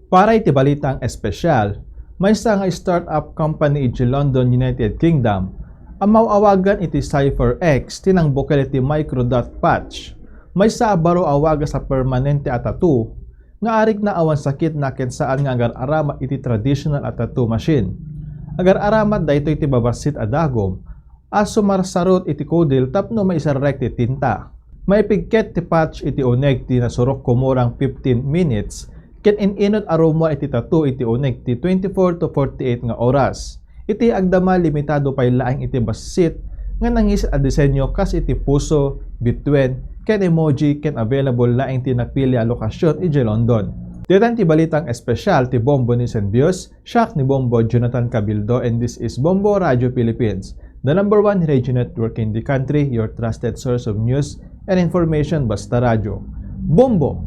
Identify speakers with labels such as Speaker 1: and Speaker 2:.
Speaker 1: Para iti balitang espesyal, may isa nga startup company iti London, United Kingdom, ang mauawagan iti CypherX tinang bukal iti microdot patch. May sa baro awaga sa permanente at tattoo, nga arik na awan sakit na saan nga agar-aramat iti traditional at tattoo machine. Agar-aramat dahito iti babasit adagom, as sumarsarot iti kodil tapno may isarek ti tinta. May pigket ti patch iti uneg ti nasurok kumurang 15 minutes, ken inot aroma iti tattoo iti uneg ti 24 to 48 nga oras. Iti agdama limitado pay laing iti basit nga nangisit a disenyo kas iti puso, bituin, ken emoji ken available laing ti napili a lokasyon iti London. Diyan ti balitang espesyal ti Bombo ni Senbios, siak ni Bombo Jonathan Cabildo, and this is Bombo Radio Philippines, the #1 radio network in the country, your trusted source of news and information, basta radyo. Bombo!